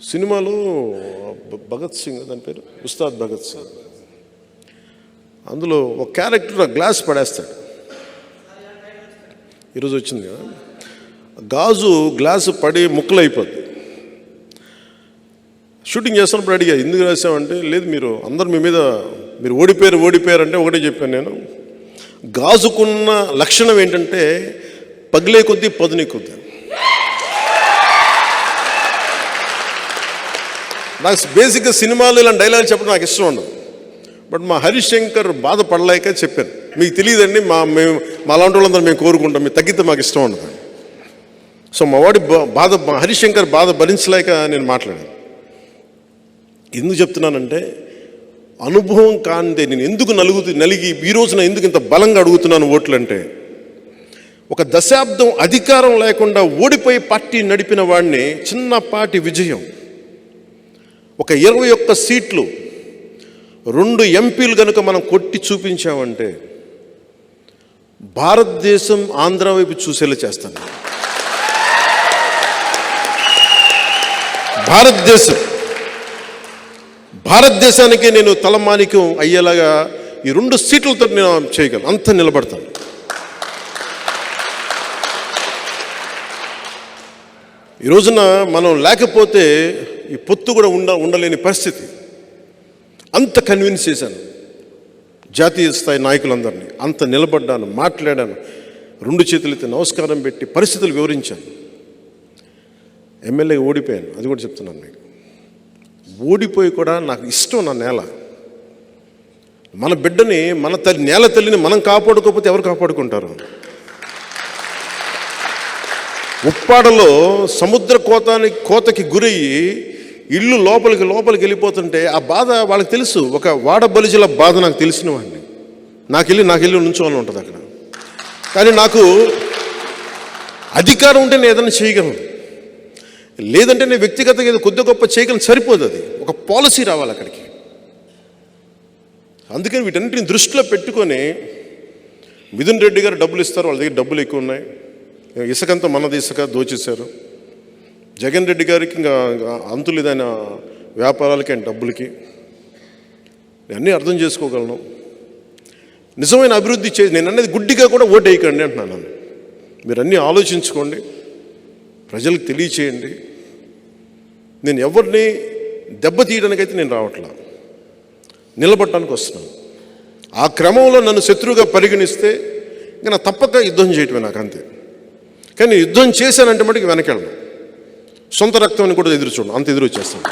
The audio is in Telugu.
సినిమాలో భగత్ సింగ్ దాని పేరు ఉస్తాద్ భగత్ సింగ్, అందులో ఒక క్యారెక్టర్ గ్లాస్ పడేస్తాడు. ఈరోజు వచ్చింది కదా, గాజు గ్లాసు పడి ముక్కలు అయిపోద్ది. షూటింగ్ చేస్తున్నప్పుడు అడిగా ఎందుకు రాసామంటే, లేదు మీరు అందరు మీ మీద మీరు ఓడిపోయారు అంటే ఒకటే చెప్పాను నేను, గాజుకున్న లక్షణం ఏంటంటే పగిలే కొద్దీ పదునే కొద్దీ. నాకు బేసిక్గా సినిమాలు ఇలాంటి డైలాగ్ చెప్పడం నాకు ఇష్టం ఉండదు. బట్ మా హరీష్ శంకర్ బాధపడలేక చెప్పాను, మీకు తెలియదండి మా లాంటి వాళ్ళందరూ మేము కోరుకుంటాం, మీరు తగ్గితే మాకు ఇష్టం ఉండదు. సో మా వాడి మా హరీష్ శంకర్ బాధ భరించలేక నేను మాట్లాడాను. ఎందుకు చెప్తున్నానంటే, అనుభవం కానిదే నేను ఎందుకు నలిగి ఈ రోజున ఎందుకు ఇంత బలంగా అడుగుతున్నాను ఓట్లు అంటే, ఒక దశాబ్దం అధికారం లేకుండా ఓడిపోయి పార్టీ నడిపిన వాడిని చిన్నపాటి విజయం, ఒక 21 సీట్లు 2 ఎంపీలు కనుక మనం కొట్టి చూపించామంటే భారతదేశం ఆంధ్ర వైపు చూసేలా చేస్తాను. భారతదేశానికి నేను తలమానికం అయ్యేలాగా ఈ 2 సీట్లతో నేను చేయగలను, అంత నిలబడతాను. ఈ రోజున మనం లేకపోతే ఈ పొత్తు కూడా ఉండలేని పరిస్థితి. అంత కన్విన్స్ చేశాను జాతీయ స్థాయి నాయకులందరినీ, అంత నిలబడ్డాను, మాట్లాడాను, 2 చేతులైతే నమస్కారం పెట్టి పరిస్థితులు వివరించాను. ఎమ్మెల్యే ఓడిపోయాను, అది కూడా చెప్తున్నాను మీకు. ఓడిపోయి కూడా నాకు ఇష్టం నా నేల, మన బిడ్డని, మన నేల తల్లిని మనం కాపాడుకోకపోతే ఎవరు కాపాడుకుంటారు? ఉప్పాడలో సముద్ర కోతకి గురయ్యి ఇల్లు లోపలికి వెళ్ళిపోతుంటే ఆ బాధ వాళ్ళకి తెలుసు. ఒక వాడబలిజల బాధ నాకు తెలిసిన వాడిని, నాకెళ్ళి నుంచోవాలని ఉంటుంది అక్కడ. కానీ నాకు అధికారం ఉంటే నేను ఏదైనా చేయగలను, లేదంటే నేను వ్యక్తిగతంగా ఏదో కొద్ది గొప్ప చేయగలను, సరిపోదు. అది ఒక పాలసీ రావాలి అక్కడికి. అందుకని వీటన్నిటిని దృష్టిలో పెట్టుకొని మిథున్ రెడ్డి గారు డబ్బులు ఇస్తారు, వాళ్ళ దగ్గర డబ్బులు ఎక్కువ ఉన్నాయి, ఇసుకంతా మనది ఇసుక దోచేశారు. జగన్ రెడ్డి గారికి ఇంకా అంతులేదైన వ్యాపారాలకి అండ్ డబ్బులకి, అన్నీ అర్థం చేసుకోగలను. నిజమైన అభివృద్ధి నేను అనేది గుడ్డిగా కూడా ఓటు వేయకండి అంటున్నాను. మీరు అన్నీ ఆలోచించుకోండి, ప్రజలకు తెలియచేయండి. నేను ఎవరిని దెబ్బతీయడానికైతే నేను రావట్లా, నిలబడటానికి వస్తున్నాను. ఆ క్రమంలో నన్ను శత్రువుగా పరిగణిస్తే ఇంకా నా తప్పక యుద్ధం చేయటమే నాకు, అంతే. కానీ యుద్ధం చేశానంటే మటుకు వెనకెళ్ళను, సొంత రక్తం అని కూడా ఎదురు చూడను, అంత ఎదురు వచ్చేస్తాను.